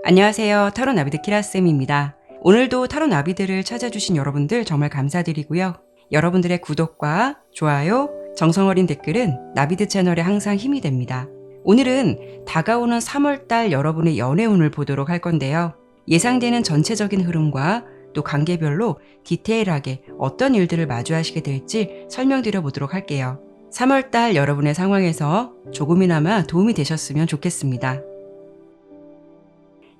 안녕하세요. 타로 나비드 키라쌤입니다. 오늘도 타로 나비들을 찾아주신 여러분들 정말 감사드리고요. 여러분들의 구독과 좋아요, 정성어린 댓글은 나비드 채널에 항상 힘이 됩니다. 오늘은 다가오는 3월달 여러분의 연애운을 보도록 할 건데요. 예상되는 전체적인 흐름과 또 관계별로 디테일하게 어떤 일들을 마주하시게 될지 설명드려 보도록 할게요. 3월달 여러분의 상황에서 조금이나마 도움이 되셨으면 좋겠습니다.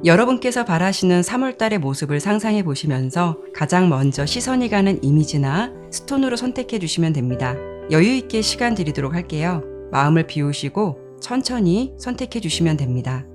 여러분께서 바라시는 3월달의 모습을 상상해 보시면서 가장 먼저 시선이 가는 이미지나 스톤으로 선택해 주시면 됩니다. 여유 있게 시간 드리도록 할게요. 마음을 비우시고 천천히 선택해 주시면 됩니다.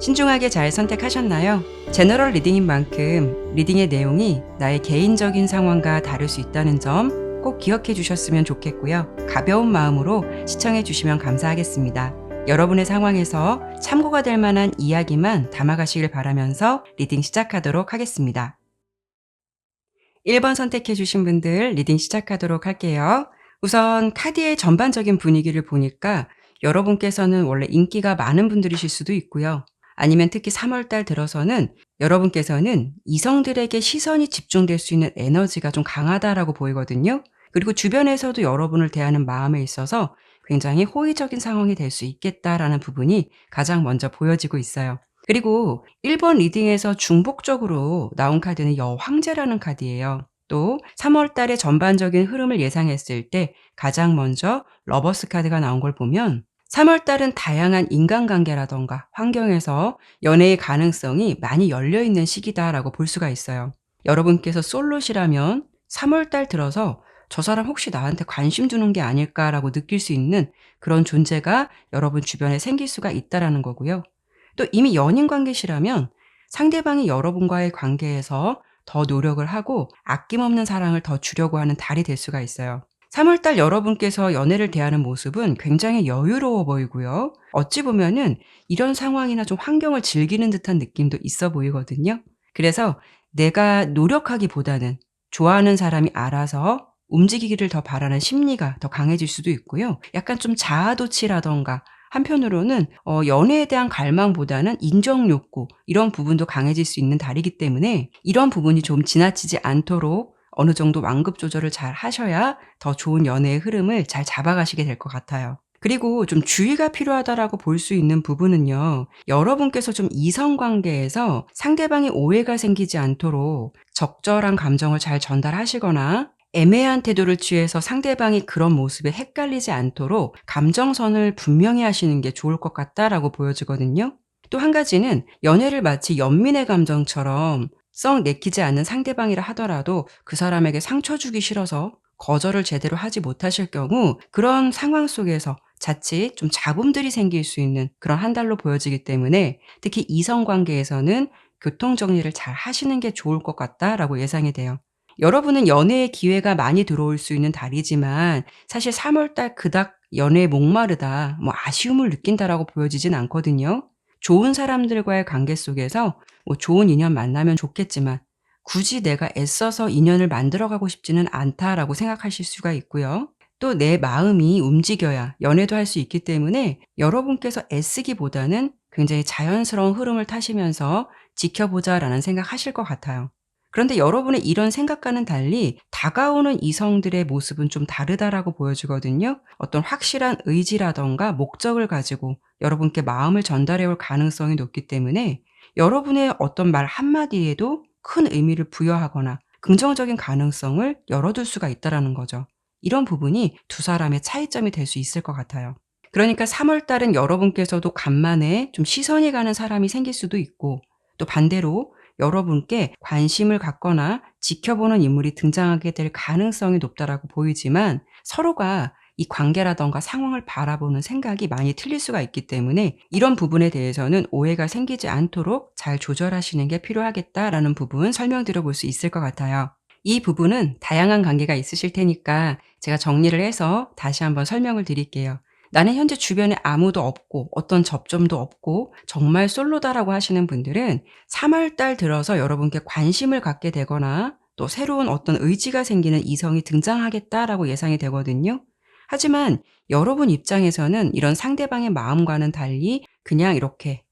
신중하게 잘 선택하셨나요? 제너럴 리딩인 만큼 리딩의 내용이 나의 개인적인 상황과 다를 수 있다는 점 꼭 기억해 주셨으면 좋겠고요. 가벼운 마음으로 시청해 주시면 감사하겠습니다. 여러분의 상황에서 참고가 될 만한 이야기만 담아가시길 바라면서 리딩 시작하도록 하겠습니다. 1번 선택해 주신 분들 리딩 시작하도록 할게요. 우선 카드의 전반적인 분위기를 보니까 여러분께서는 원래 인기가 많은 분들이실 수도 있고요. 아니면 특히 3월달 들어서는 여러분께서는 이성들에게 시선이 집중될 수 있는 에너지가 좀 강하다라고 보이거든요. 그리고 주변에서도 여러분을 대하는 마음에 있어서 굉장히 호의적인 상황이 될 수 있겠다라는 부분이 가장 먼저 보여지고 있어요. 그리고 1번 리딩에서 중복적으로 나온 카드는 여황제라는 카드예요. 또 3월 달의 전반적인 흐름을 예상했을 때 가장 먼저 러버스 카드가 나온 걸 보면 3월 달은 다양한 인간관계라던가 환경에서 연애의 가능성이 많이 열려있는 시기다라고 볼 수가 있어요. 여러분께서 솔로시라면 3월 달 들어서 저 사람 혹시 나한테 관심 두는 게 아닐까라고 느낄 수 있는 그런 존재가 여러분 주변에 생길 수가 있다라는 거고요. 또 이미 연인 관계시라면 상대방이 여러분과의 관계에서 더 노력을 하고 아낌없는 사랑을 더 주려고 하는 달이 될 수가 있어요. 3월달 여러분께서 연애를 대하는 모습은 굉장히 여유로워 보이고요. 어찌 보면은 이런 상황이나 좀 환경을 즐기는 듯한 느낌도 있어 보이거든요. 그래서 내가 노력하기보다는 좋아하는 사람이 알아서 움직이기를 더 바라는 심리가 더 강해질 수도 있고요. 약간 좀 자아도취라던가 한편으로는 연애에 대한 갈망보다는 인정 욕구 이런 부분도 강해질 수 있는 달이기 때문에 이런 부분이 좀 지나치지 않도록 어느 정도 완급 조절을 잘 하셔야 더 좋은 연애의 흐름을 잘 잡아가시게 될 것 같아요. 그리고 좀 주의가 필요하다라고 볼 수 있는 부분은요. 여러분께서 좀 이성 관계에서 상대방이 오해가 생기지 않도록 적절한 감정을 잘 전달하시거나 애매한 태도를 취해서 상대방이 그런 모습에 헷갈리지 않도록 감정선을 분명히 하시는 게 좋을 것 같다라고 보여지거든요. 또 한 가지는 연애를 마치 연민의 감정처럼 썩 내키지 않는 상대방이라 하더라도 그 사람에게 상처 주기 싫어서 거절을 제대로 하지 못하실 경우 그런 상황 속에서 자칫 좀 잡음들이 생길 수 있는 그런 한 달로 보여지기 때문에 특히 이성 관계에서는 교통 정리를 잘 하시는 게 좋을 것 같다라고 예상이 돼요. 여러분은 연애의 기회가 많이 들어올 수 있는 달이지만 사실 3월 달 그닥 연애에 목마르다, 뭐 아쉬움을 느낀다라고 보여지진 않거든요. 좋은 사람들과의 관계 속에서 뭐 좋은 인연 만나면 좋겠지만 굳이 내가 애써서 인연을 만들어가고 싶지는 않다라고 생각하실 수가 있고요. 또 내 마음이 움직여야 연애도 할 수 있기 때문에 여러분께서 애쓰기보다는 굉장히 자연스러운 흐름을 타시면서 지켜보자라는 생각하실 것 같아요. 그런데 여러분의 이런 생각과는 달리 다가오는 이성들의 모습은 좀 다르다라고 보여지거든요. 어떤 확실한 의지라던가 목적을 가지고 여러분께 마음을 전달해 올 가능성이 높기 때문에 여러분의 어떤 말 한마디에도 큰 의미를 부여하거나 긍정적인 가능성을 열어둘 수가 있다라는 거죠. 이런 부분이 두 사람의 차이점이 될 수 있을 것 같아요. 그러니까 3월 달은 여러분께서도 간만에 좀 시선이 가는 사람이 생길 수도 있고 또 반대로 여러분께 관심을 갖거나 지켜보는 인물이 등장하게 될 가능성이 높다라고 보이지만 서로가 이 관계라던가 상황을 바라보는 생각이 많이 틀릴 수가 있기 때문에 이런 부분에 대해서는 오해가 생기지 않도록 잘 조절하시는 게 필요하겠다라는 부분 설명드려 볼 수 있을 것 같아요. 이 부분은 다양한 관계가 있으실 테니까 제가 정리를 해서 다시 한번 설명을 드릴게요. 나는 현재 주변에 아무도 없고 어떤 접점도 없고 정말 솔로다라고 하시는 분들은 3월 달 들어서 여러분께 관심을 갖게 되거나 또 새로운 어떤 의지가 생기는 이성이 등장하겠다라고 예상이 되거든요. 하지만 여러분 입장에서는 이런 상대방의 마음과는 달리 그냥 이렇게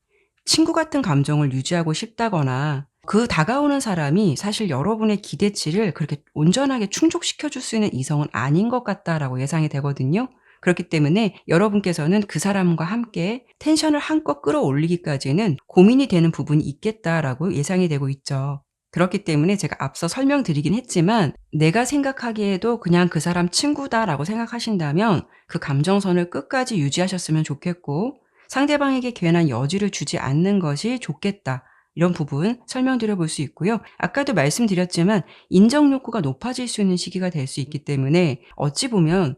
친구 같은 감정을 유지하고 싶다거나 그 다가오는 사람이 사실 여러분의 기대치를 그렇게 온전하게 충족시켜 줄 수 있는 이성은 아닌 것 같다라고 예상이 되거든요. 그렇기 때문에 여러분께서는 그 사람과 함께 텐션을 한껏 끌어올리기까지는 고민이 되는 부분이 있겠다라고 예상이 되고 있죠. 그렇기 때문에 제가 앞서 설명드리긴 했지만 내가 생각하기에도 그냥 그 사람 친구다라고 생각하신다면 그 감정선을 끝까지 유지하셨으면 좋겠고 상대방에게 괜한 여지를 주지 않는 것이 좋겠다. 이런 부분 설명드려 볼 수 있고요. 아까도 말씀드렸지만 인정 욕구가 높아질 수 있는 시기가 될 수 있기 때문에 어찌 보면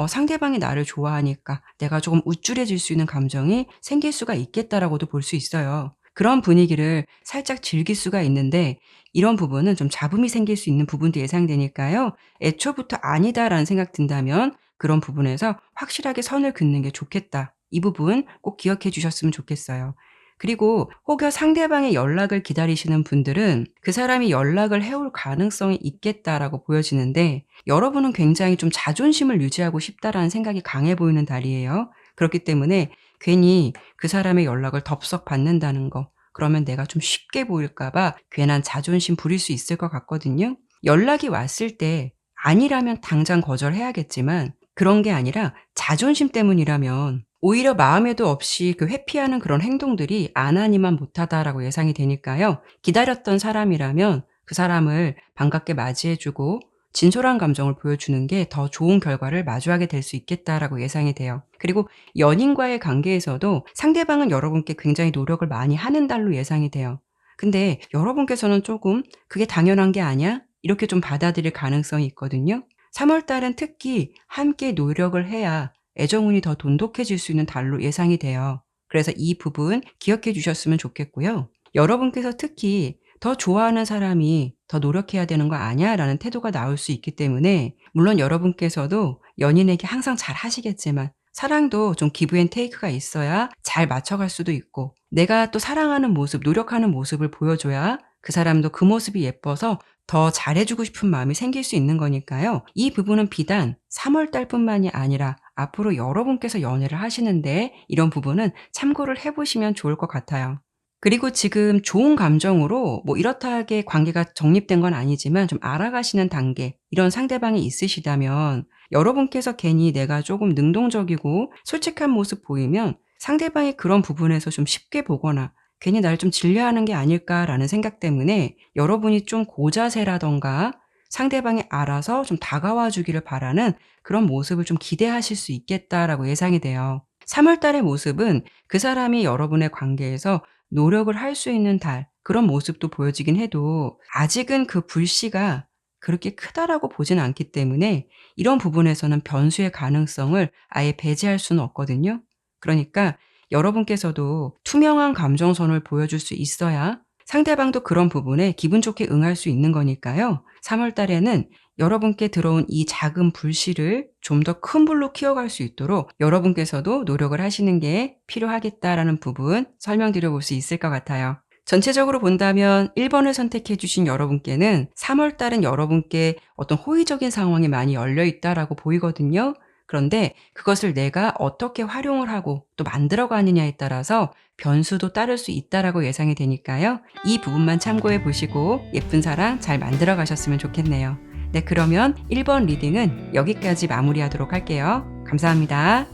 상대방이 나를 좋아하니까 내가 조금 우쭐해질 수 있는 감정이 생길 수가 있겠다라고도 볼 수 있어요. 그런 분위기를 살짝 즐길 수가 있는데 이런 부분은 좀 잡음이 생길 수 있는 부분도 예상되니까요. 애초부터 아니다라는 생각 든다면 그런 부분에서 확실하게 선을 긋는 게 좋겠다. 이 부분 꼭 기억해 주셨으면 좋겠어요. 그리고 혹여 상대방의 연락을 기다리시는 분들은 그 사람이 연락을 해올 가능성이 있겠다라고 보여지는데 여러분은 굉장히 좀 자존심을 유지하고 싶다라는 생각이 강해 보이는 달이에요. 그렇기 때문에 괜히 그 사람의 연락을 덥석 받는다는 거 그러면 내가 좀 쉽게 보일까 봐 괜한 자존심 부릴 수 있을 것 같거든요. 연락이 왔을 때 아니라면 당장 거절해야겠지만 그런 게 아니라 자존심 때문이라면 오히려 마음에도 없이 그 회피하는 그런 행동들이 안 하니만 못하다라고 예상이 되니까요. 기다렸던 사람이라면 그 사람을 반갑게 맞이해 주고 진솔한 감정을 보여주는 게 더 좋은 결과를 마주하게 될 수 있겠다라고 예상이 돼요. 그리고 연인과의 관계에서도 상대방은 여러분께 굉장히 노력을 많이 하는 달로 예상이 돼요. 근데 여러분께서는 조금 '그게 당연한 게 아니야?' 이렇게 좀 받아들일 가능성이 있거든요. 3월 달은 특히 함께 노력을 해야 애정운이 더 돈독해질 수 있는 달로 예상이 돼요. 그래서 이 부분 기억해 주셨으면 좋겠고요. 여러분께서 특히 '더 좋아하는 사람이 더 노력해야 되는 거 아니야?'라는 태도가 나올 수 있기 때문에 물론 여러분께서도 연인에게 항상 잘하시겠지만 사랑도 좀 기브 앤 테이크가 있어야 잘 맞춰갈 수도 있고 내가 또 사랑하는 모습, 노력하는 모습을 보여줘야 그 사람도 그 모습이 예뻐서 더 잘해 주고 싶은 마음이 생길 수 있는 거니까요. 이 부분은 비단 3월 달뿐만이 아니라 앞으로 여러분께서 연애를 하시는데 이런 부분은 참고를 해 보시면 좋을 것 같아요. 그리고 지금 좋은 감정으로 뭐 이렇다하게 관계가 정립된 건 아니지만 좀 알아가시는 단계 이런 상대방이 있으시다면 여러분께서 괜히 내가 조금 능동적이고 솔직한 모습 보이면 상대방이 그런 부분에서 좀 쉽게 보거나 '괜히 나를 좀 질려하는 게 아닐까.'라는 생각 때문에 여러분이 좀 고자세라든가 상대방이 알아서 좀 다가와 주기를 바라는 그런 모습을 좀 기대하실 수 있겠다라고 예상이 돼요. 3월 달의 모습은 그 사람이 여러분의 관계에서 노력을 할 수 있는 달 그런 모습도 보여지긴 해도 아직은 그 불씨가 그렇게 크다라고 보진 않기 때문에 이런 부분에서는 변수의 가능성을 아예 배제할 수는 없거든요. 그러니까 여러분께서도 투명한 감정선을 보여줄 수 있어야 상대방도 그런 부분에 기분 좋게 응할 수 있는 거니까요. 3월 달에는 여러분께 들어온 이 작은 불씨를 좀 더 큰 불로 키워갈 수 있도록 여러분께서도 노력을 하시는 게 필요하겠다라는 부분 설명드려 볼 수 있을 것 같아요. 전체적으로 본다면 1번을 선택해 주신 여러분께는 3월 달은 여러분께 어떤 호의적인 상황이 많이 열려 있다라고 보이거든요. 그런데 그것을 내가 어떻게 활용을 하고 또 만들어 가느냐에 따라서 변수도 따를 수 있다라고 예상이 되니까요. 이 부분만 참고해 보시고 예쁜 사랑 잘 만들어 가셨으면 좋겠네요. 네, 그러면 1번 리딩은 여기까지 마무리하도록 할게요. 감사합니다.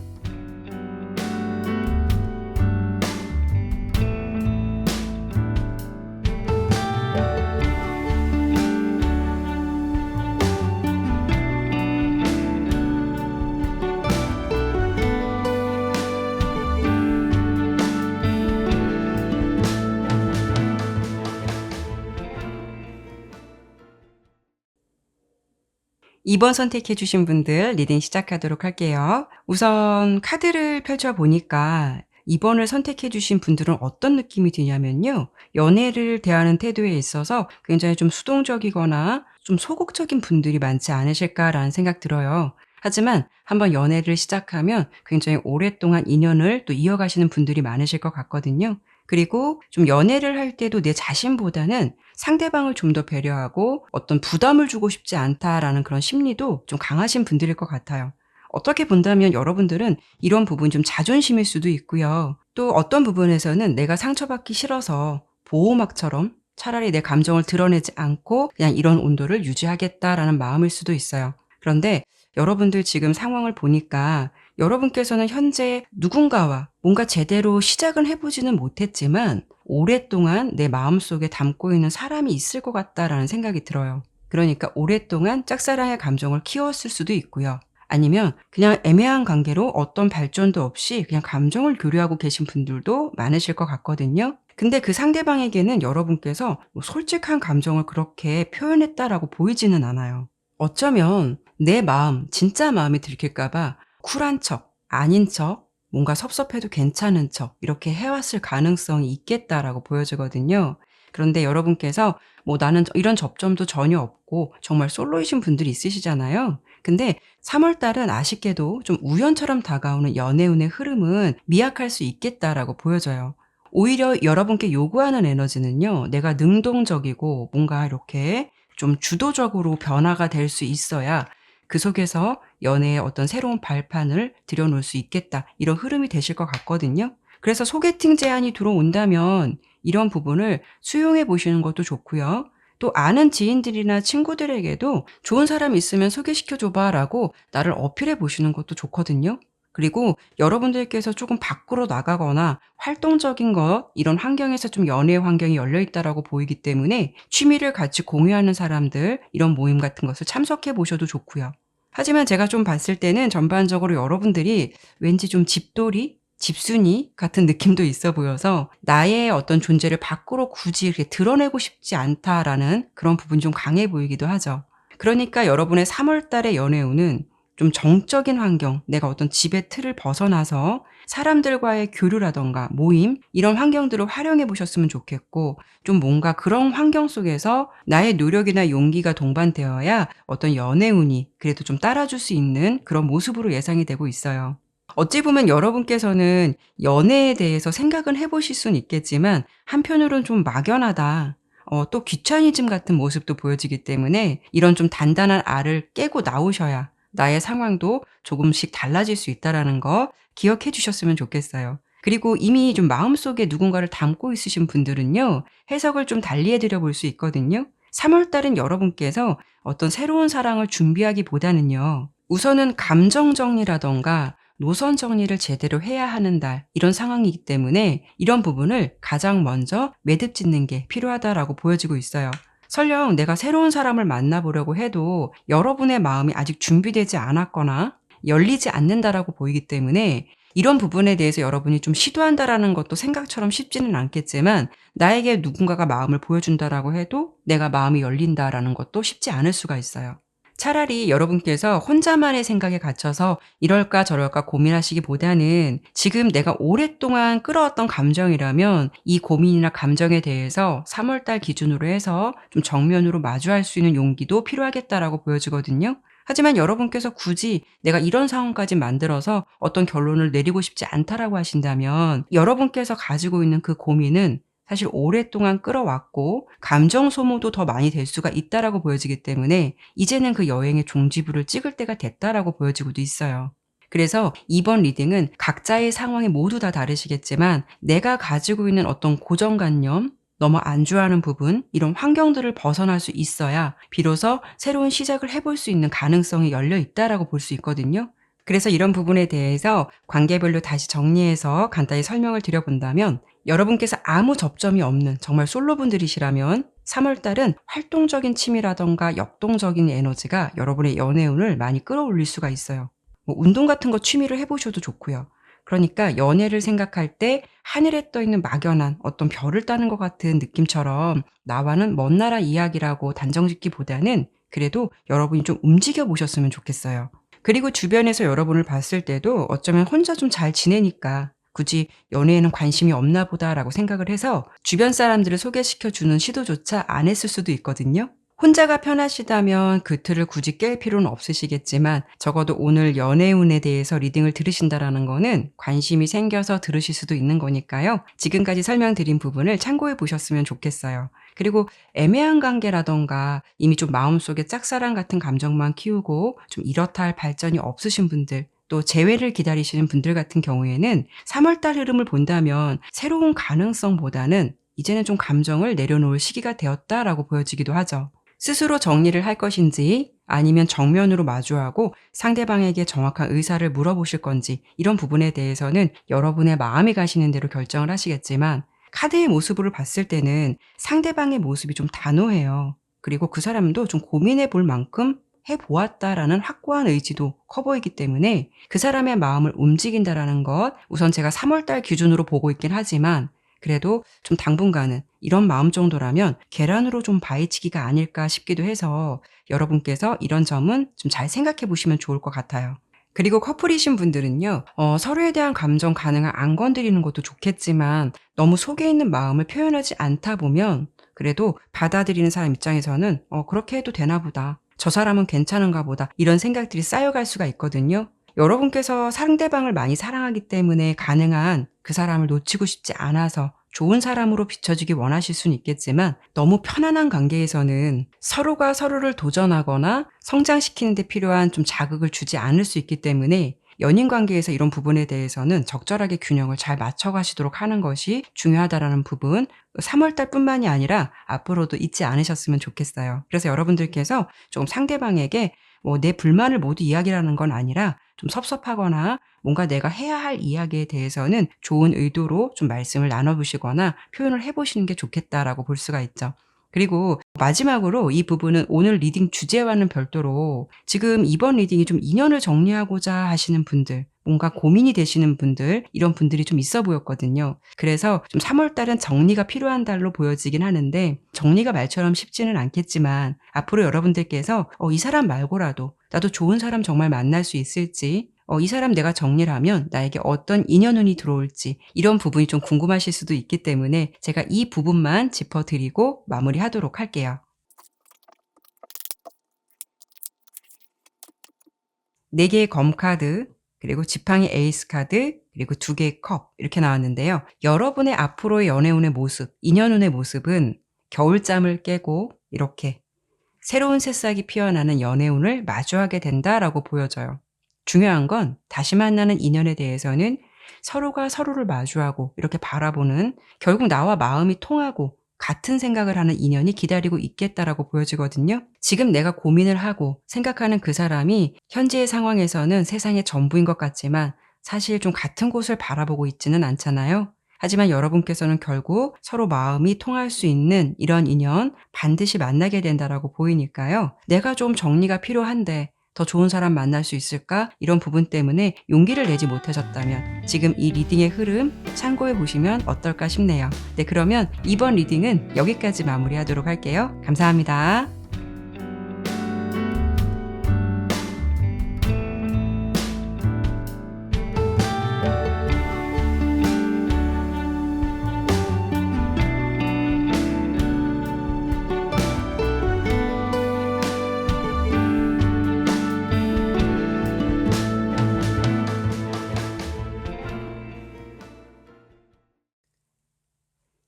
이번 선택해 주신 분들 리딩 시작하도록 할게요. 우선 카드를 펼쳐 보니까 2 번을 선택해 주신 분들은 어떤 느낌이 드냐면요. 연애를 대하는 태도에 있어서 굉장히 좀 수동적이거나 좀 소극적인 분들이 많지 않으실까라는 생각 들어요. 하지만 한번 연애를 시작하면 굉장히 오랫동안 인연을 또 이어가시는 분들이 많으실 것 같거든요. 그리고 좀 연애를 할 때도 내 자신보다는 상대방을 좀 더 배려하고 어떤 부담을 주고 싶지 않다라는 그런 심리도 좀 강하신 분들일 것 같아요. 어떻게 본다면 여러분들은 이런 부분 좀 자존심일 수도 있고요. 또 어떤 부분에서는 내가 상처받기 싫어서 보호막처럼 차라리 내 감정을 드러내지 않고 그냥 이런 온도를 유지하겠다라는 마음일 수도 있어요. 그런데 여러분들 지금 상황을 보니까 여러분께서는 현재 누군가와 뭔가 제대로 시작은 해보지는 못했지만 오랫동안 내 마음속에 담고 있는 사람이 있을 것 같다라는 생각이 들어요. 그러니까 오랫동안 짝사랑의 감정을 키웠을 수도 있고요. 아니면 그냥 애매한 관계로 어떤 발전도 없이 그냥 감정을 교류하고 계신 분들도 많으실 것 같거든요. 근데 그 상대방에게는 여러분께서 뭐 솔직한 감정을 그렇게 표현했다라고 보이지는 않아요. 어쩌면 내 마음, 진짜 마음이 들킬까 봐 쿨한 척, 아닌 척, 뭔가 섭섭해도 괜찮은 척 이렇게 해왔을 가능성이 있겠다라고 보여지거든요. 그런데 여러분께서 뭐 나는 이런 접점도 전혀 없고 정말 솔로이신 분들이 있으시잖아요. 근데 3월 달은 아쉽게도 좀 우연처럼 다가오는 연애운의 흐름은 미약할 수 있겠다라고 보여져요. 오히려 여러분께 요구하는 에너지는요, 내가 능동적이고 뭔가 이렇게 좀 주도적으로 변화가 될 수 있어야 그 속에서 연애의 어떤 새로운 발판을 들여놓을 수 있겠다. 이런 흐름이 되실 것 같거든요. 그래서 소개팅 제안이 들어온다면 이런 부분을 수용해 보시는 것도 좋고요. 또 아는 지인들이나 친구들에게도 좋은 사람 있으면 소개시켜 줘봐라고 나를 어필해 보시는 것도 좋거든요. 그리고 여러분들께서 조금 밖으로 나가거나 활동적인 것, 이런 환경에서 좀 연애 환경이 열려 있다라고 보이기 때문에 취미를 같이 공유하는 사람들, 이런 모임 같은 것을 참석해 보셔도 좋고요. 하지만 제가 좀 봤을 때는 전반적으로 여러분들이 왠지 좀 집돌이, 집순이 같은 느낌도 있어 보여서 나의 어떤 존재를 밖으로 굳이 이렇게 드러내고 싶지 않다라는 그런 부분이 좀 강해 보이기도 하죠. 그러니까 여러분의 3월 달의 연애운은 좀 정적인 환경, 내가 어떤 집의 틀을 벗어나서 사람들과의 교류라던가 모임, 이런 환경들을 활용해 보셨으면 좋겠고, 좀 뭔가 그런 환경 속에서 나의 노력이나 용기가 동반되어야 어떤 연애운이 그래도 좀 따라줄 수 있는 그런 모습으로 예상이 되고 있어요. 어찌 보면 여러분께서는 연애에 대해서 생각은 해보실 수는 있겠지만 한편으로는 좀 막연하다. 또 귀차니즘 같은 모습도 보여지기 때문에 이런 좀 단단한 알을 깨고 나오셔야 나의 상황도 조금씩 달라질 수 있다라는 거 기억해 주셨으면 좋겠어요. 그리고 이미 좀 마음속에 누군가를 담고 있으신 분들은요, 해석을 좀 달리 해드려 볼 수 있거든요. 3월 달은 여러분께서 어떤 새로운 사랑을 준비하기보다는요, 우선은 감정 정리라던가 노선 정리를 제대로 해야 하는 달, 이런 상황이기 때문에 이런 부분을 가장 먼저 매듭 짓는 게 필요하다라고 보여지고 있어요. 설령 내가 새로운 사람을 만나보려고 해도 여러분의 마음이 아직 준비되지 않았거나 열리지 않는다라고 보이기 때문에 이런 부분에 대해서 여러분이 좀 시도한다라는 것도 생각처럼 쉽지는 않겠지만 나에게 누군가가 마음을 보여준다라고 해도 내가 마음이 열린다라는 것도 쉽지 않을 수가 있어요. 차라리 여러분께서 혼자만의 생각에 갇혀서 이럴까 저럴까 고민하시기보다는 지금 내가 오랫동안 끌어왔던 감정이라면 이 고민이나 감정에 대해서 3월 달 기준으로 해서 좀 정면으로 마주할 수 있는 용기도 필요하겠다라고 보여지거든요. 하지만 여러분께서 굳이 내가 이런 상황까지 만들어서 어떤 결론을 내리고 싶지 않다라고 하신다면 여러분께서 가지고 있는 그 고민은 사실 오랫동안 끌어왔고 감정 소모도 더 많이 될 수가 있다라고 보여지기 때문에 이제는 그 여행의 종지부를 찍을 때가 됐다라고 보여지고도 있어요. 그래서 이번 리딩은 각자의 상황이 모두 다 다르시겠지만 내가 가지고 있는 어떤 고정관념, 너무 안 좋아하는 부분, 이런 환경들을 벗어날 수 있어야 비로소 새로운 시작을 해볼 수 있는 가능성이 열려 있다라고 볼 수 있거든요. 그래서 이런 부분에 대해서 관계별로 다시 정리해서 간단히 설명을 드려본다면 여러분께서 아무 접점이 없는 정말 솔로분들이시라면 3월 달은 활동적인 취미라던가 역동적인 에너지가 여러분의 연애운을 많이 끌어올릴 수가 있어요. 뭐 운동 같은 거 취미를 해보셔도 좋고요. 그러니까 연애를 생각할 때 하늘에 떠 있는 막연한 어떤 별을 따는 것 같은 느낌처럼 나와는 먼 나라 이야기라고 단정짓기보다는 그래도 여러분이 좀 움직여 보셨으면 좋겠어요. 그리고 주변에서 여러분을 봤을 때도 어쩌면 혼자 좀 잘 지내니까 굳이 연애에는 관심이 없나 보다라고 생각을 해서 주변 사람들을 소개시켜주는 시도조차 안 했을 수도 있거든요. 혼자가 편하시다면 그 틀을 굳이 깰 필요는 없으시겠지만 적어도 오늘 연애운에 대해서 리딩을 들으신다라는 거는 관심이 생겨서 들으실 수도 있는 거니까요. 지금까지 설명드린 부분을 참고해 보셨으면 좋겠어요. 그리고 애매한 관계라던가 이미 좀 마음속에 짝사랑 같은 감정만 키우고 좀 이렇다 할 발전이 없으신 분들, 또 재회를 기다리시는 분들 같은 경우에는 3월달 흐름을 본다면 새로운 가능성보다는 이제는 좀 감정을 내려놓을 시기가 되었다라고 보여지기도 하죠. 스스로 정리를 할 것인지 아니면 정면으로 마주하고 상대방에게 정확한 의사를 물어보실 건지 이런 부분에 대해서는 여러분의 마음이 가시는 대로 결정을 하시겠지만 카드의 모습으로 봤을 때는 상대방의 모습이 좀 단호해요. 그리고 그 사람도 좀 고민해 볼 만큼 해보았다라는 확고한 의지도 커 보이기 때문에 그 사람의 마음을 움직인다라는 것 우선 제가 3월달 기준으로 보고 있긴 하지만 그래도 좀 당분간은 이런 마음 정도라면 계란으로 좀 바위치기가 아닐까 싶기도 해서 여러분께서 이런 점은 좀 잘 생각해 보시면 좋을 것 같아요. 그리고 커플이신 분들은요, 서로에 대한 감정 가능한 안 건드리는 것도 좋겠지만 너무 속에 있는 마음을 표현하지 않다 보면 그래도 받아들이는 사람 입장에서는 그렇게 해도 되나 보다. 저 사람은 괜찮은가 보다. 이런 생각들이 쌓여갈 수가 있거든요. 여러분께서 상대방을 많이 사랑하기 때문에 가능한 그 사람을 놓치고 싶지 않아서 좋은 사람으로 비춰지기 원하실 수는 있겠지만 너무 편안한 관계에서는 서로가 서로를 도전하거나 성장시키는 데 필요한 좀 자극을 주지 않을 수 있기 때문에 연인 관계에서 이런 부분에 대해서는 적절하게 균형을 잘 맞춰가시도록 하는 것이 중요하다라는 부분 3월 달뿐만이 아니라 앞으로도 잊지 않으셨으면 좋겠어요. 그래서 여러분들께서 조금 상대방에게 내 불만을 모두 이야기하는 건 아니라 좀 섭섭하거나 뭔가 내가 해야 할 이야기에 대해서는 좋은 의도로 좀 말씀을 나눠보시거나 표현을 해보시는 게 좋겠다라고 볼 수가 있죠. 그리고 마지막으로 이 부분은 오늘 리딩 주제와는 별도로 지금 이번 리딩이 좀 인연을 정리하고자 하시는 분들, 뭔가 고민이 되시는 분들, 이런 분들이 좀 있어 보였거든요. 그래서 좀 3월 달은 정리가 필요한 달로 보여지긴 하는데 정리가 말처럼 쉽지는 않겠지만 앞으로 여러분들께서 이 사람 말고라도 나도 좋은 사람 정말 만날 수 있을지 이 사람 내가 정리를 하면 나에게 어떤 인연운이 들어올지 이런 부분이 좀 궁금하실 수도 있기 때문에 제가 이 부분만 짚어드리고 마무리하도록 할게요. 4개의 검카드, 그리고 지팡이 에이스 카드, 그리고 2개의 컵 이렇게 나왔는데요. 여러분의 앞으로의 연애운의 모습, 인연운의 모습은 겨울잠을 깨고 이렇게 새로운 새싹이 피어나는 연애운을 마주하게 된다라고 보여져요. 중요한 건 다시 만나는 인연에 대해서는 서로가 서로를 마주하고 이렇게 바라보는 결국 나와 마음이 통하고 같은 생각을 하는 인연이 기다리고 있겠다라고 보여지거든요. 지금 내가 고민을 하고 생각하는 그 사람이 현재의 상황에서는 세상의 전부인 것 같지만 사실 좀 같은 곳을 바라보고 있지는 않잖아요. 하지만 여러분께서는 결국 서로 마음이 통할 수 있는 이런 인연 반드시 만나게 된다라고 보이니까요. 내가 좀 정리가 필요한데 더 좋은 사람 만날 수 있을까? 이런 부분 때문에 용기를 내지 못하셨다면 지금 이 리딩의 흐름 참고해 보시면 어떨까 싶네요. 네, 그러면 이번 리딩은 여기까지 마무리하도록 할게요. 감사합니다.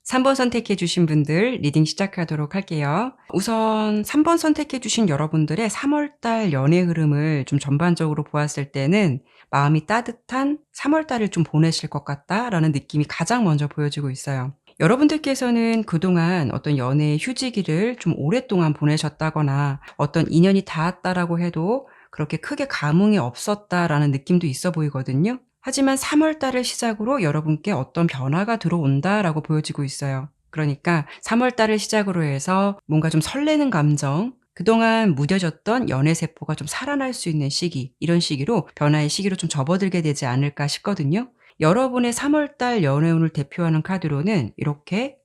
3번 선택해 주신 분들 리딩 시작하도록 할게요. 우선 3번 선택해 주신 여러분들의 3월 달 연애 흐름을 좀 전반적으로 보았을 때는 마음이 따뜻한 3월 달을 좀 보내실 것 같다라는 느낌이 가장 먼저 보여지고 있어요. 여러분들께서는 그동안 어떤 연애의 휴지기를 좀 오랫동안 보내셨다거나 어떤 인연이 닿았다라고 해도 그렇게 크게 감흥이 없었다라는 느낌도 있어 보이거든요. 하지만 3월 달을 시작으로 여러분께 어떤 변화가 들어온다라고 보여지고 있어요. 그러니까 3월 달을 시작으로 해서 뭔가 좀 설레는 감정, 그동안 무뎌졌던 연애 세포가 좀 살아날 수 있는 시기, 이런 시기로 변화의 시기로 좀 접어들게 되지 않을까 싶거든요. 여러분의 3월 달 연애운을 대표하는 카드로는 이렇게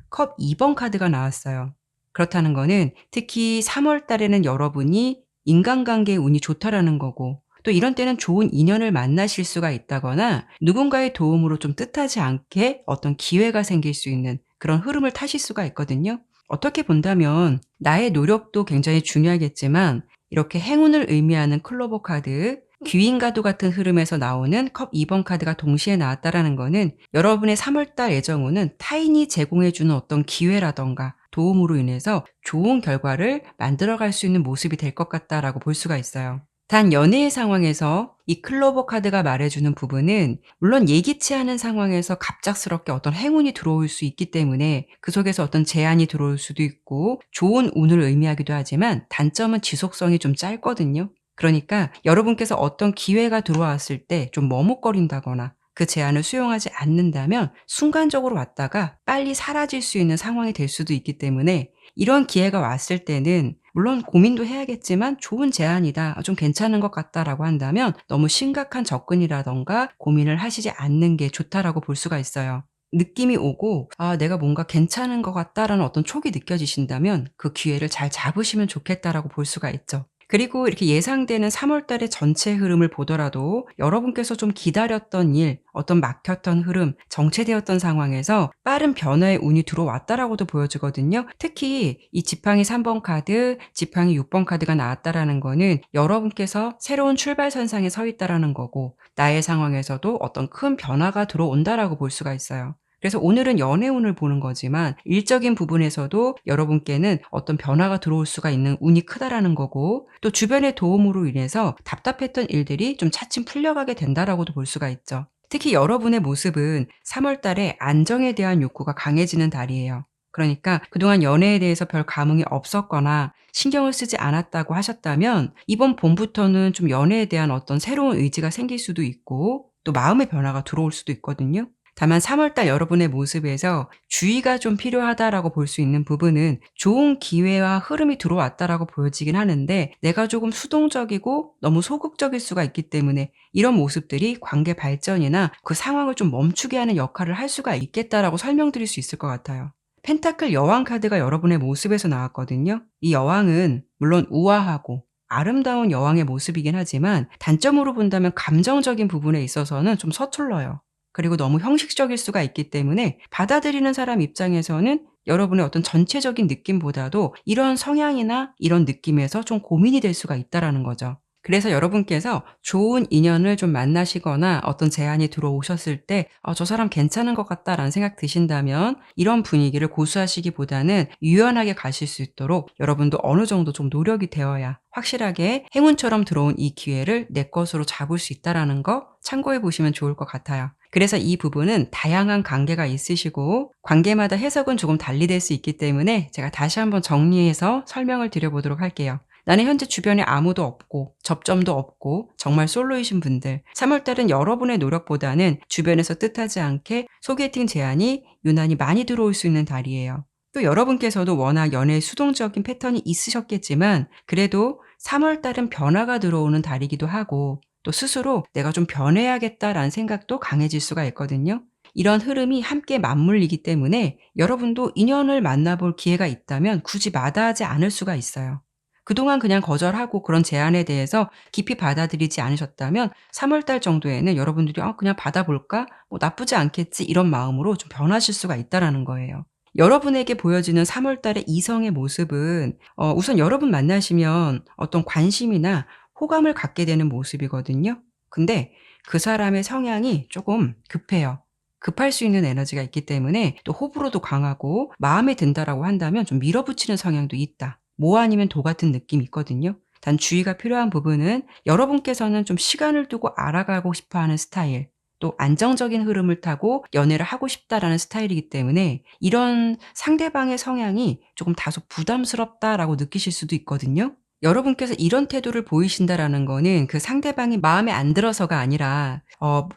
컵 2번 카드가 나왔어요. 그렇다는 거는 특히 3월 달에는 여러분이 인간관계의 운이 좋다라는 거고 또 이런 때는 좋은 인연을 만나실 수가 있다거나 누군가의 도움으로 좀 뜻하지 않게 어떤 기회가 생길 수 있는 그런 흐름을 타실 수가 있거든요. 어떻게 본다면 나의 노력도 굉장히 중요하겠지만 이렇게 행운을 의미하는 클로버 카드, 귀인가도 같은 흐름에서 나오는 컵 2번 카드가 동시에 나왔다라는 거는 여러분의 3월달 예정운은 타인이 제공해주는 어떤 기회라던가 도움으로 인해서 좋은 결과를 만들어갈 수 있는 모습이 될 것 같다라고 볼 수가 있어요. 단 연애의 상황에서 이 클로버 카드가 말해주는 부분은 물론 예기치 않은 상황에서 갑작스럽게 어떤 행운이 들어올 수 있기 때문에 그 속에서 어떤 제한이 들어올 수도 있고 좋은 운을 의미하기도 하지만 단점은 지속성이 좀 짧거든요. 그러니까 여러분께서 어떤 기회가 들어왔을 때 좀 머뭇거린다거나 그 제안을 수용하지 않는다면 순간적으로 왔다가 빨리 사라질 수 있는 상황이 될 수도 있기 때문에 이런 기회가 왔을 때는 물론 고민도 해야겠지만 좋은 제안이다, 좀 괜찮은 것 같다라고 한다면 너무 심각한 접근이라던가 고민을 하시지 않는 게 좋다라고 볼 수가 있어요. 느낌이 오고 내가 뭔가 괜찮은 것 같다라는 어떤 촉이 느껴지신다면 그 기회를 잘 잡으시면 좋겠다라고 볼 수가 있죠. 그리고 이렇게 예상되는 3월 달의 전체 흐름을 보더라도 여러분께서 좀 기다렸던 일, 어떤 막혔던 흐름, 정체되었던 상황에서 빠른 변화의 운이 들어왔다라고도 보여지거든요. 특히 이 지팡이 3번 카드, 지팡이 6번 카드가 나왔다라는 거는 여러분께서 새로운 출발선상에 서 있다라는 거고 나의 상황에서도 어떤 큰 변화가 들어온다라고 볼 수가 있어요. 그래서 오늘은 연애운을 보는 거지만 일적인 부분에서도 여러분께는 어떤 변화가 들어올 수가 있는 운이 크다라는 거고 또 주변의 도움으로 인해서 답답했던 일들이 좀 차츰 풀려가게 된다라고도 볼 수가 있죠. 특히 여러분의 모습은 3월 달에 안정에 대한 욕구가 강해지는 달이에요. 그러니까 그동안 연애에 대해서 별 감흥이 없었거나 신경을 쓰지 않았다고 하셨다면 이번 봄부터는 좀 연애에 대한 어떤 새로운 의지가 생길 수도 있고 또 마음의 변화가 들어올 수도 있거든요. 다만 3월 달 여러분의 모습에서 주의가 좀 필요하다라고 볼 수 있는 부분은 좋은 기회와 흐름이 들어왔다라고 보여지긴 하는데 내가 조금 수동적이고 너무 소극적일 수가 있기 때문에 이런 모습들이 관계 발전이나 그 상황을 좀 멈추게 하는 역할을 할 수가 있겠다라고 설명드릴 수 있을 것 같아요. 펜타클 여왕 카드가 여러분의 모습에서 나왔거든요. 이 여왕은 물론 우아하고 아름다운 여왕의 모습이긴 하지만 단점으로 본다면 감정적인 부분에 있어서는 좀 서툴러요. 그리고 너무 형식적일 수가 있기 때문에 받아들이는 사람 입장에서는 여러분의 어떤 전체적인 느낌보다도 이런 성향이나 이런 느낌에서 좀 고민이 될 수가 있다라는 거죠. 그래서 여러분께서 좋은 인연을 좀 만나시거나 어떤 제안이 들어오셨을 때 저 사람 괜찮은 것 같다라는 생각 드신다면 이런 분위기를 고수하시기보다는 유연하게 가실 수 있도록 여러분도 어느 정도 좀 노력이 되어야 확실하게 행운처럼 들어온 이 기회를 내 것으로 잡을 수 있다라는 거 참고해 보시면 좋을 것 같아요. 그래서 이 부분은 다양한 관계가 있으시고 관계마다 해석은 조금 달리 될 수 있기 때문에 제가 다시 한번 정리해서 설명을 드려보도록 할게요. 나는 현재 주변에 아무도 없고 접점도 없고 정말 솔로이신 분들 3월 달은 여러분의 노력보다는 주변에서 뜻하지 않게 소개팅 제안이 유난히 많이 들어올 수 있는 달이에요. 또 여러분께서도 워낙 연애에 수동적인 패턴이 있으셨겠지만 그래도 3월 달은 변화가 들어오는 달이기도 하고 또 스스로 내가 좀 변해야겠다라는 생각도 강해질 수가 있거든요. 이런 흐름이 함께 맞물리기 때문에 여러분도 인연을 만나볼 기회가 있다면 굳이 마다하지 않을 수가 있어요. 그동안 그냥 거절하고 그런 제안에 대해서 깊이 받아들이지 않으셨다면 3월 달 정도에는 여러분들이 그냥 받아볼까? 뭐 나쁘지 않겠지 이런 마음으로 좀 변하실 수가 있다라는 거예요. 여러분에게 보여지는 3월 달의 이성의 모습은 우선 여러분 만나시면 어떤 관심이나 호감을 갖게 되는 모습이거든요. 근데 그 사람의 성향이 조금 급해요. 급할 수 있는 에너지가 있기 때문에 또 호불호도 강하고 마음에 든다라고 한다면 좀 밀어붙이는 성향도 있다. 뭐 아니면 도 같은 느낌이 있거든요. 단 주의가 필요한 부분은 여러분께서는 좀 시간을 두고 알아가고 싶어하는 스타일, 또 안정적인 흐름을 타고 연애를 하고 싶다라는 스타일이기 때문에 이런 상대방의 성향이 조금 다소 부담스럽다라고 느끼실 수도 있거든요. 여러분께서 이런 태도를 보이신다라는 거는 그 상대방이 마음에 안 들어서가 아니라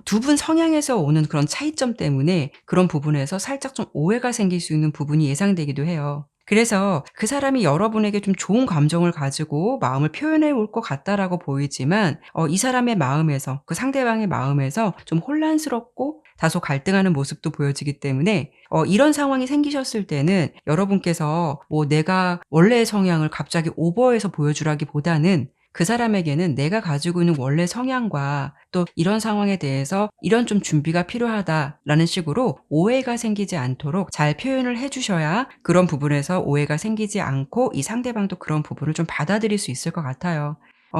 두 분 성향에서 오는 그런 차이점 때문에 그런 부분에서 살짝 좀 오해가 생길 수 있는 부분이 예상되기도 해요. 그래서 그 사람이 여러분에게 좀 좋은 감정을 가지고 마음을 표현해 올 것 같다라고 보이지만 이 사람의 마음에서 그 상대방의 마음에서 좀 혼란스럽고 다소 갈등하는 모습도 보여지기 때문에 이런 상황이 생기셨을 때는 여러분께서 뭐 내가 원래의 성향을 갑자기 오버해서 보여주라기보다는 그 사람에게는 내가 가지고 있는 원래 성향과 또 이런 상황에 대해서 이런 좀 준비가 필요하다라는 식으로 오해가 생기지 않도록 잘 표현을 해 주셔야 그런 부분에서 오해가 생기지 않고 이 상대방도 그런 부분을 좀 받아들일 수 있을 것 같아요.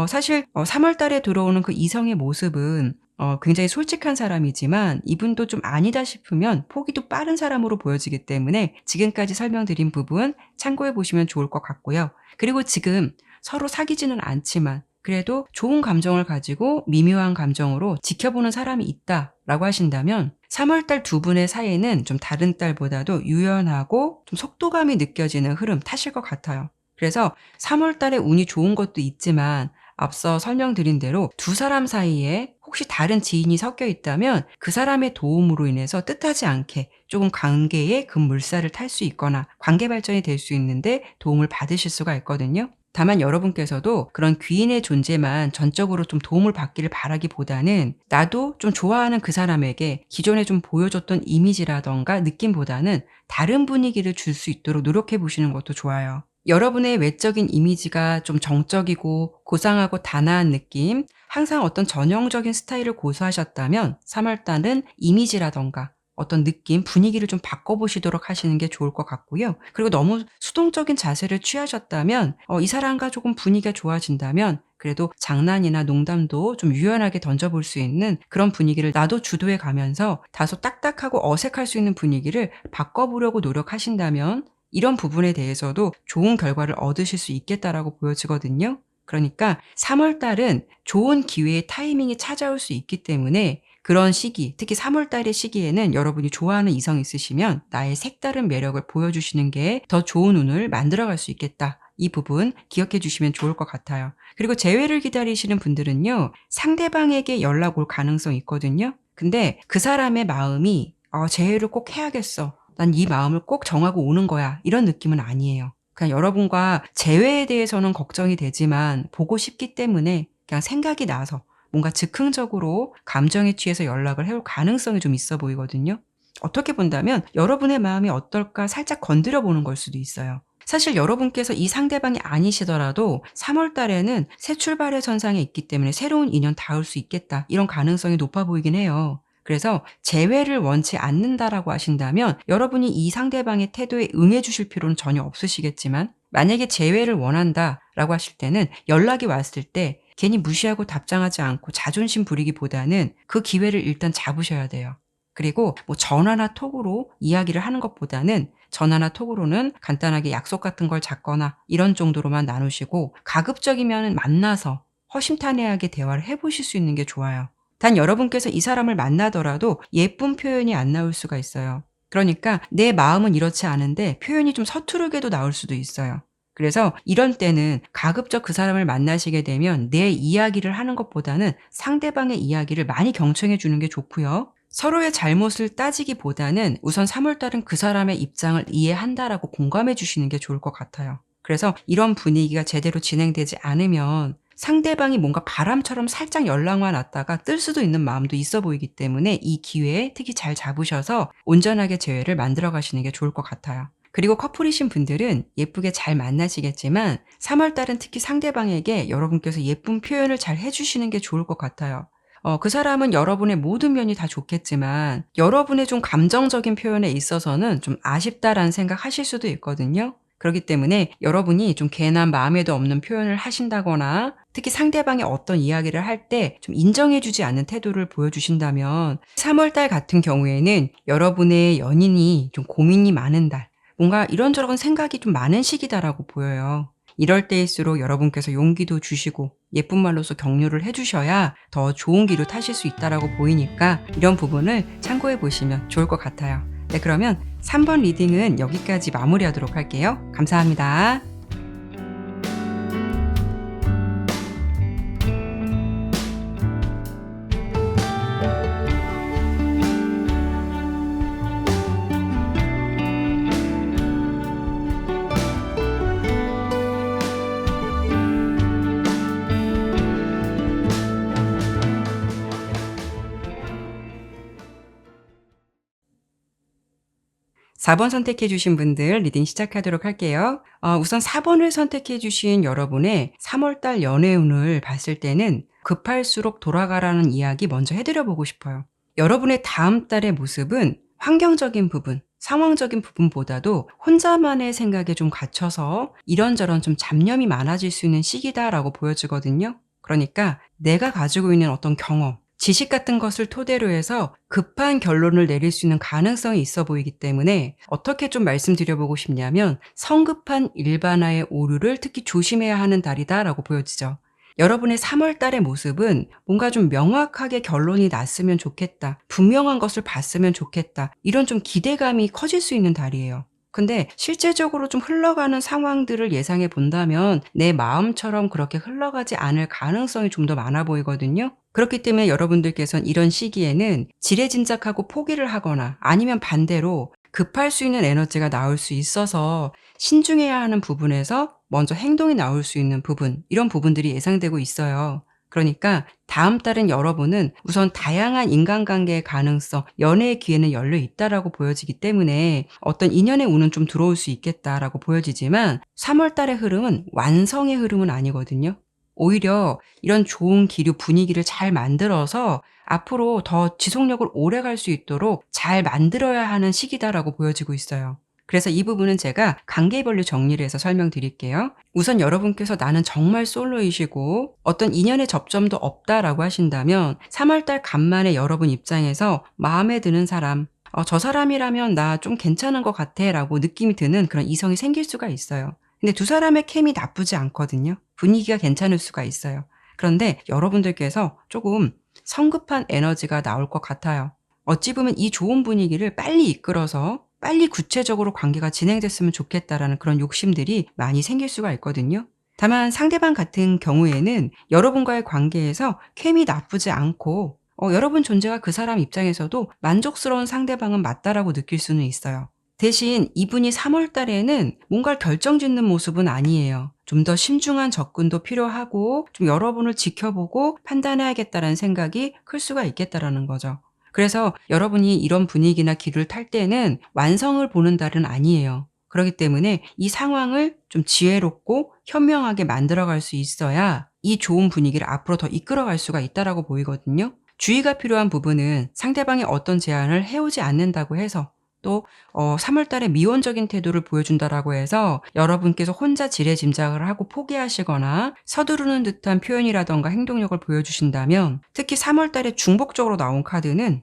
사실 3월 달에 들어오는 그 이성의 모습은 굉장히 솔직한 사람이지만 이분도 좀 아니다 싶으면 포기도 빠른 사람으로 보여지기 때문에 지금까지 설명드린 부분 참고해 보시면 좋을 것 같고요. 그리고 지금 서로 사귀지는 않지만 그래도 좋은 감정을 가지고 미묘한 감정으로 지켜보는 사람이 있다라고 하신다면 3월 달 두 분의 사이는 좀 다른 달보다도 유연하고 좀 속도감이 느껴지는 흐름 타실 것 같아요. 그래서 3월 달에 운이 좋은 것도 있지만 앞서 설명드린 대로 두 사람 사이에 혹시 다른 지인이 섞여 있다면 그 사람의 도움으로 인해서 뜻하지 않게 조금 관계에 급물살을 탈 수 있거나 관계 발전이 될 수 있는데 도움을 받으실 수가 있거든요. 다만 여러분께서도 그런 귀인의 존재만 전적으로 좀 도움을 받기를 바라기보다는 나도 좀 좋아하는 그 사람에게 기존에 좀 보여줬던 이미지라든가 느낌보다는 다른 분위기를 줄 수 있도록 노력해 보시는 것도 좋아요. 여러분의 외적인 이미지가 좀 정적이고 고상하고 단아한 느낌, 항상 어떤 전형적인 스타일을 고수하셨다면 3월 달은 이미지라든가 어떤 느낌, 분위기를 좀 바꿔보시도록 하시는 게 좋을 것 같고요. 그리고 너무 수동적인 자세를 취하셨다면 이 사람과 조금 분위기가 좋아진다면 그래도 장난이나 농담도 좀 유연하게 던져볼 수 있는 그런 분위기를 나도 주도해 가면서 다소 딱딱하고 어색할 수 있는 분위기를 바꿔보려고 노력하신다면 이런 부분에 대해서도 좋은 결과를 얻으실 수 있겠다라고 보여지거든요. 그러니까 3월 달은 좋은 기회의 타이밍이 찾아올 수 있기 때문에 그런 시기, 특히 3월 달의 시기에는 여러분이 좋아하는 이성이 있으시면 나의 색다른 매력을 보여주시는 게 더 좋은 운을 만들어갈 수 있겠다. 이 부분 기억해 주시면 좋을 것 같아요. 그리고 재회를 기다리시는 분들은요. 상대방에게 연락 올 가능성이 있거든요. 근데 그 사람의 마음이 '재회를 꼭 해야겠어. 난 이 마음을 꼭 정하고 오는 거야.' 이런 느낌은 아니에요. 그냥 여러분과 재회에 대해서는 걱정이 되지만 보고 싶기 때문에 그냥 생각이 나서 뭔가 즉흥적으로 감정에 취해서 연락을 해올 가능성이 좀 있어 보이거든요. 어떻게 본다면 '여러분의 마음이 어떨까?' 살짝 건드려 보는 걸 수도 있어요. 사실 여러분께서 이 상대방이 아니시더라도 3월 달에는 새 출발의 선상에 있기 때문에 '새로운 인연 닿을 수 있겠다.' 이런 가능성이 높아 보이긴 해요. 그래서 재회를 원치 않는다라고 하신다면 여러분이 이 상대방의 태도에 응해 주실 필요는 전혀 없으시겠지만 만약에 재회를 원한다라고 하실 때는 연락이 왔을 때 괜히 무시하고 답장하지 않고 자존심 부리기보다는 그 기회를 일단 잡으셔야 돼요. 그리고 뭐 전화나 톡으로 이야기를 하는 것보다는 전화나 톡으로는 간단하게 약속 같은 걸 잡거나 이런 정도로만 나누시고 가급적이면 만나서 허심탄회하게 대화를 해 보실 수 있는 게 좋아요. 단 여러분께서 이 사람을 만나더라도 예쁜 표현이 안 나올 수가 있어요. 그러니까 내 마음은 이렇지 않은데 표현이 좀 서투르게도 나올 수도 있어요. 그래서 이런 때는 가급적 그 사람을 만나시게 되면 내 이야기를 하는 것보다는 상대방의 이야기를 많이 경청해 주는 게 좋고요. 서로의 잘못을 따지기보다는 우선 3월 달은 그 사람의 입장을 이해한다라고 공감해 주시는 게 좋을 것 같아요. 그래서 이런 분위기가 제대로 진행되지 않으면 상대방이 뭔가 바람처럼 살짝 연락만 왔다가 뜰 수도 있는 마음도 있어 보이기 때문에 이 기회에 특히 잘 잡으셔서 온전하게 재회를 만들어 가시는 게 좋을 것 같아요. 그리고 커플이신 분들은 예쁘게 잘 만나시겠지만 3월 달은 특히 상대방에게 여러분께서 예쁜 표현을 잘 해 주시는 게 좋을 것 같아요. 그 사람은 여러분의 모든 면이 다 좋겠지만 여러분의 좀 감정적인 표현에 있어서는 좀 아쉽다라는 생각하실 수도 있거든요. 그렇기 때문에 여러분이 좀 괜한 마음에도 없는 표현을 하신다거나 특히 상대방이 어떤 이야기를 할 때 좀 인정해 주지 않는 태도를 보여주신다면 3월 달 같은 경우에는 여러분의 연인이 좀 고민이 많은 달, 뭔가 이런저런 생각이 좀 많은 시기다라고 보여요. 이럴 때일수록 여러분께서 용기도 주시고 예쁜 말로써 격려를 해 주셔야 더 좋은 길로 타실 수 있다라고 보이니까 이런 부분을 참고해 보시면 좋을 것 같아요. 네, 그러면 3번 리딩은 여기까지 마무리하도록 할게요. 감사합니다. 4번 선택해 주신 분들 리딩 시작하도록 할게요. 우선 4번을 선택해 주신 여러분의 3월 달 연애운을 봤을 때는 급할수록 돌아가라는 이야기 먼저 해 드려 보고 싶어요. 여러분의 다음 달의 모습은 환경적인 부분, 상황적인 부분보다도 혼자만의 생각에 좀 갇혀서 이런저런 좀 잡념이 많아질 수 있는 시기다라고 보여지거든요. 그러니까 내가 가지고 있는 어떤 경험, 지식 같은 것을 토대로 해서 급한 결론을 내릴 수 있는 가능성이 있어 보이기 때문에 어떻게 좀 말씀드려보고 싶냐면 성급한 일반화의 오류를 특히 조심해야 하는 달이다라고 보여지죠. 여러분의 3월 달의 모습은 뭔가 좀 명확하게 결론이 났으면 좋겠다. 분명한 것을 봤으면 좋겠다. 이런 좀 기대감이 커질 수 있는 달이에요. 근데 실제적으로 좀 흘러가는 상황들을 예상해 본다면 내 마음처럼 그렇게 흘러가지 않을 가능성이 좀 더 많아 보이거든요. 그렇기 때문에 여러분들께서는 이런 시기에는 지레짐작하고 포기를 하거나 아니면 반대로 급할 수 있는 에너지가 나올 수 있어서 신중해야 하는 부분에서 먼저 행동이 나올 수 있는 부분, 이런 부분들이 예상되고 있어요. 그러니까 다음 달은 여러분은 우선 다양한 인간관계의 가능성, 연애의 기회는 열려 있다라고 보여지기 때문에 어떤 인연의 운은 좀 들어올 수 있겠다라고 보여지지만 3월 달의 흐름은 완성의 흐름은 아니거든요. 오히려 이런 좋은 기류 분위기를 잘 만들어서 앞으로 더 지속력을 오래 갈 수 있도록 잘 만들어야 하는 시기다라고 보여지고 있어요. 그래서 이 부분은 제가 관계별로 정리를 해서 설명드릴게요. 우선 여러분께서 나는 정말 솔로이시고 어떤 인연의 접점도 없다라고 하신다면 3월 달 간만에 여러분 입장에서 마음에 드는 사람, 저 사람이라면 나 좀 괜찮은 것 같아 라고 느낌이 드는 그런 이성이 생길 수가 있어요. 근데 두 사람의 케미 나쁘지 않거든요. 분위기가 괜찮을 수가 있어요. 그런데 여러분들께서 조금 성급한 에너지가 나올 것 같아요. 어찌 보면 이 좋은 분위기를 빨리 이끌어서 빨리 구체적으로 관계가 진행됐으면 좋겠다라는 그런 욕심들이 많이 생길 수가 있거든요. 다만 상대방 같은 경우에는 여러분과의 관계에서 케미 나쁘지 않고 여러분 존재가 그 사람 입장에서도 만족스러운 상대방은 맞다라고 느낄 수는 있어요. 대신 이분이 3월 달에는 뭔가를 결정짓는 모습은 아니에요. 좀 더 신중한 접근도 필요하고 좀 여러분을 지켜보고 판단해야겠다라는 생각이 클 수가 있겠다라는 거죠. 그래서 여러분이 이런 분위기나 기류를 탈 때는 완성을 보는 달은 아니에요. 그렇기 때문에 이 상황을 좀 지혜롭고 현명하게 만들어갈 수 있어야 이 좋은 분위기를 앞으로 더 이끌어갈 수가 있다라고 보이거든요. 주의가 필요한 부분은 상대방이 어떤 제안을 해오지 않는다고 해서 또 3월 달에 미온적인 태도를 보여준다라고 해서 여러분께서 혼자 지레짐작을 하고 포기하시거나 서두르는 듯한 표현이라던가 행동력을 보여주신다면 특히 3월 달에 중복적으로 나온 카드는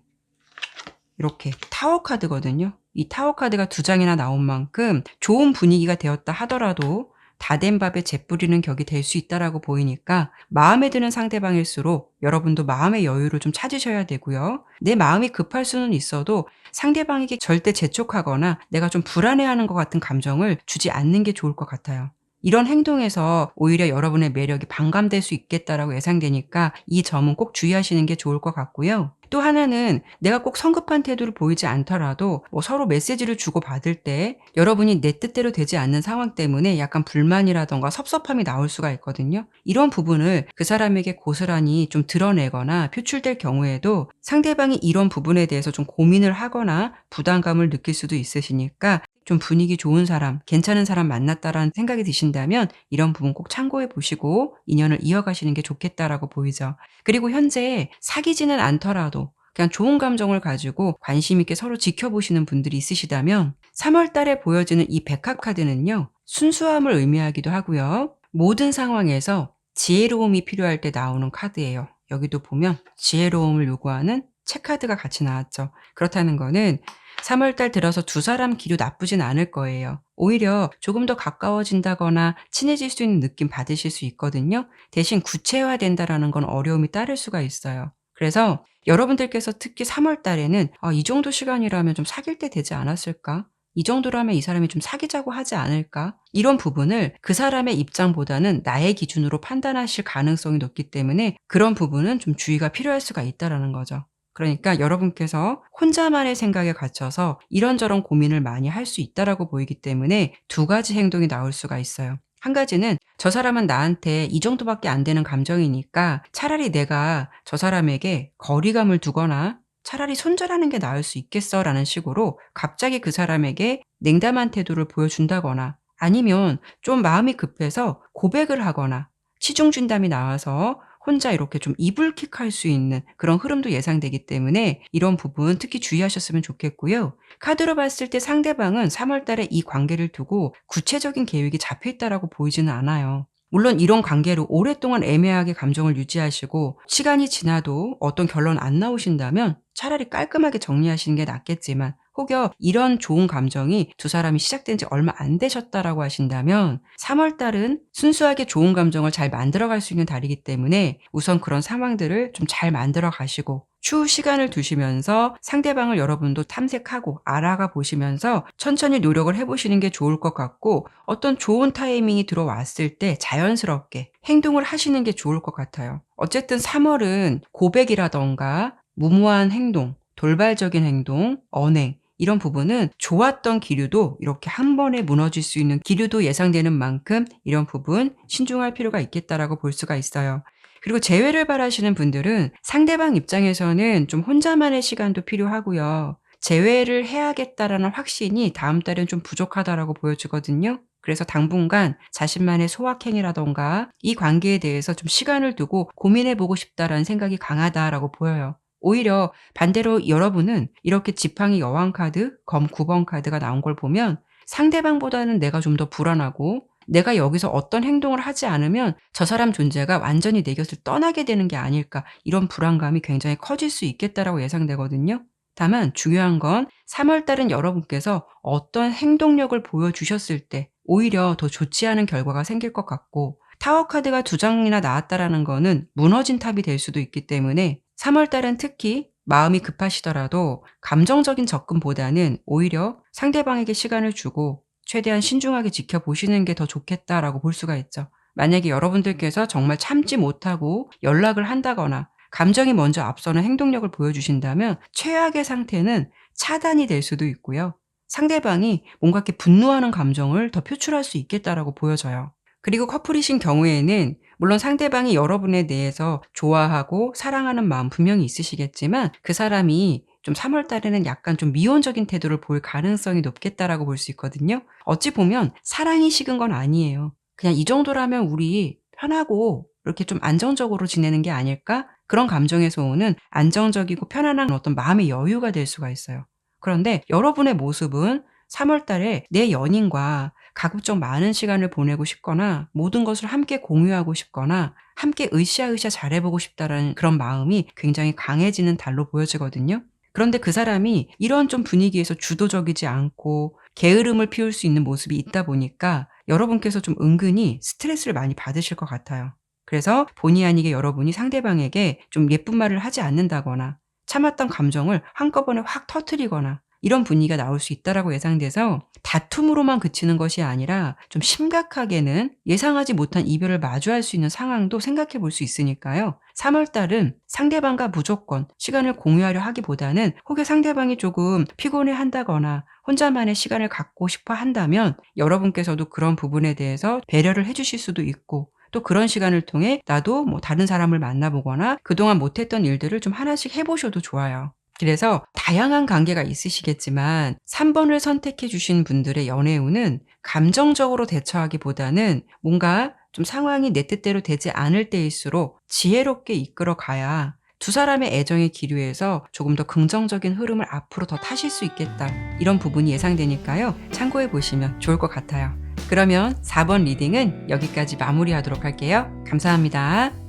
이렇게 타워 카드거든요. 이 타워 카드가 2장이나 나온 만큼 좋은 분위기가 되었다 하더라도 다 된 밥에 재 뿌리는 격이 될 수 있다라고 보이니까 마음에 드는 상대방일수록 여러분도 마음의 여유를 좀 찾으셔야 되고요. 내 마음이 급할 수는 있어도 상대방에게 절대 재촉하거나 내가 좀 불안해하는 것 같은 감정을 주지 않는 게 좋을 것 같아요. 이런 행동에서 오히려 여러분의 매력이 반감될 수 있겠다라고 예상되니까 이 점은 꼭 주의하시는 게 좋을 것 같고요. 또 하나는 내가 꼭 성급한 태도를 보이지 않더라도 서로 메시지를 주고받을 때 여러분이 내 뜻대로 되지 않는 상황 때문에 약간 불만이라던가 섭섭함이 나올 수가 있거든요. 이런 부분을 그 사람에게 고스란히 좀 드러내거나 표출될 경우에도 상대방이 이런 부분에 대해서 좀 고민을 하거나 부담감을 느낄 수도 있으시니까 좀 분위기 좋은 사람, 괜찮은 사람 만났다라는 생각이 드신다면 이런 부분 꼭 참고해 보시고 인연을 이어가시는 게 좋겠다라고 보이죠. 그리고 현재 사귀지는 않더라도 그냥 좋은 감정을 가지고 관심 있게 서로 지켜보시는 분들이 있으시다면 3월 달에 보여지는 이 백합 카드는요. 순수함을 의미하기도 하고요. 모든 상황에서 지혜로움이 필요할 때 나오는 카드예요. 여기도 보면 지혜로움을 요구하는 체카드가 같이 나왔죠. 그렇다는 거는 3월 달 들어서 두 사람 기류 나쁘진 않을 거예요. 오히려 조금 더 가까워진다거나 친해질 수 있는 느낌 받으실 수 있거든요. 대신 구체화된다라는 건 어려움이 따를 수가 있어요. 그래서 여러분들께서 특히 3월 달에는 이 정도 시간이라면 좀 사귈 때 되지 않았을까? 이 정도라면 이 사람이 좀 사귀자고 하지 않을까? 이런 부분을 그 사람의 입장보다는 나의 기준으로 판단하실 가능성이 높기 때문에 그런 부분은 좀 주의가 필요할 수가 있다라는 거죠. 그러니까 여러분께서 혼자만의 생각에 갇혀서 이런저런 고민을 많이 할 수 있다라고 보이기 때문에 두 가지 행동이 나올 수가 있어요. 한 가지는 저 사람은 나한테 이 정도밖에 안 되는 감정이니까 차라리 내가 저 사람에게 거리감을 두거나 차라리 손절하는 게 나을 수 있겠어 라는 식으로 갑자기 그 사람에게 냉담한 태도를 보여준다거나 아니면 좀 마음이 급해서 고백을 하거나 시중진담이 나와서 혼자 이렇게 좀 이불킥할 수 있는 그런 흐름도 예상되기 때문에 이런 부분 특히 주의하셨으면 좋겠고요. 카드로 봤을 때 상대방은 3월 달에 이 관계를 두고 구체적인 계획이 잡혀 있다라고 보이지는 않아요. 물론 이런 관계로 오랫동안 애매하게 감정을 유지하시고 시간이 지나도 어떤 결론 안 나오신다면 차라리 깔끔하게 정리하시는 게 낫겠지만 혹여 이런 좋은 감정이 두 사람이 시작된 지 얼마 안 되셨다라고 하신다면 3월 달은 순수하게 좋은 감정을 잘 만들어갈 수 있는 달이기 때문에 우선 그런 상황들을 좀 잘 만들어 가시고 추후 시간을 두시면서 상대방을 여러분도 탐색하고 알아가 보시면서 천천히 노력을 해보시는 게 좋을 것 같고 어떤 좋은 타이밍이 들어왔을 때 자연스럽게 행동을 하시는 게 좋을 것 같아요. 어쨌든 3월은 고백이라던가 무모한 행동, 돌발적인 행동, 언행 이런 부분은 좋았던 기류도 이렇게 한 번에 무너질 수 있는 기류도 예상되는 만큼 이런 부분 신중할 필요가 있겠다라고 볼 수가 있어요. 그리고 재회를 바라시는 분들은 상대방 입장에서는 좀 혼자만의 시간도 필요하고요. 재회를 해야겠다라는 확신이 다음 달엔 좀 부족하다라고 보여지거든요. 그래서 당분간 자신만의 소확행이라던가 이 관계에 대해서 좀 시간을 두고 고민해보고 싶다라는 생각이 강하다라고 보여요. 오히려 반대로 여러분은 이렇게 지팡이 여왕 카드, 검 9번 카드가 나온 걸 보면 상대방보다는 내가 좀 더 불안하고 내가 여기서 어떤 행동을 하지 않으면 저 사람 존재가 완전히 내 곁을 떠나게 되는 게 아닐까 이런 불안감이 굉장히 커질 수 있겠다라고 예상되거든요. 다만 중요한 건 3월 달은 여러분께서 어떤 행동력을 보여주셨을 때 오히려 더 좋지 않은 결과가 생길 것 같고 타워 카드가 2장이나 나왔다라는 거는 무너진 탑이 될 수도 있기 때문에 3월 달은 특히 마음이 급하시더라도 감정적인 접근보다는 오히려 상대방에게 시간을 주고 최대한 신중하게 지켜보시는 게 더 좋겠다라고 볼 수가 있죠. 만약에 여러분들께서 정말 참지 못하고 연락을 한다거나 감정이 먼저 앞서는 행동력을 보여주신다면 최악의 상태는 차단이 될 수도 있고요. 상대방이 뭔가 이렇게 분노하는 감정을 더 표출할 수 있겠다라고 보여져요. 그리고 커플이신 경우에는 물론 상대방이 여러분에 대해서 좋아하고 사랑하는 마음 분명히 있으시겠지만 그 사람이 좀 3월 달에는 약간 좀 미온적인 태도를 보일 가능성이 높겠다라고 볼 수 있거든요. 어찌 보면 사랑이 식은 건 아니에요. 그냥 이 정도라면 우리 편하고 이렇게 좀 안정적으로 지내는 게 아닐까? 그런 감정에서 오는 안정적이고 편안한 어떤 마음의 여유가 될 수가 있어요. 그런데 여러분의 모습은 3월 달에 내 연인과 가급적 많은 시간을 보내고 싶거나 모든 것을 함께 공유하고 싶거나 함께 으쌰으쌰 잘해보고 싶다라는 그런 마음이 굉장히 강해지는 달로 보여지거든요. 그런데 그 사람이 이런 좀 분위기에서 주도적이지 않고 게으름을 피울 수 있는 모습이 있다 보니까 여러분께서 좀 은근히 스트레스를 많이 받으실 것 같아요. 그래서 본의 아니게 여러분이 상대방에게 좀 예쁜 말을 하지 않는다거나 참았던 감정을 한꺼번에 확 터뜨리거나 이런 분위기가 나올 수 있다라고 예상돼서 다툼으로만 그치는 것이 아니라 좀 심각하게는 예상하지 못한 이별을 마주할 수 있는 상황도 생각해 볼 수 있으니까요. 3월 달은 상대방과 무조건 시간을 공유하려 하기보다는 혹여 상대방이 조금 피곤해 한다거나 혼자만의 시간을 갖고 싶어 한다면 여러분께서도 그런 부분에 대해서 배려를 해 주실 수도 있고 또 그런 시간을 통해 나도 뭐 다른 사람을 만나보거나 그동안 못했던 일들을 좀 하나씩 해보셔도 좋아요. 그래서 다양한 관계가 있으시겠지만 3번을 선택해 주신 분들의 연애운은 감정적으로 대처하기보다는 뭔가 좀 상황이 내 뜻대로 되지 않을 때일수록 지혜롭게 이끌어 가야 두 사람의 애정의 기류에서 조금 더 긍정적인 흐름을 앞으로 더 타실 수 있겠다. 이런 부분이 예상되니까요. 참고해 보시면 좋을 것 같아요. 그러면 4번 리딩은 여기까지 마무리하도록 할게요. 감사합니다.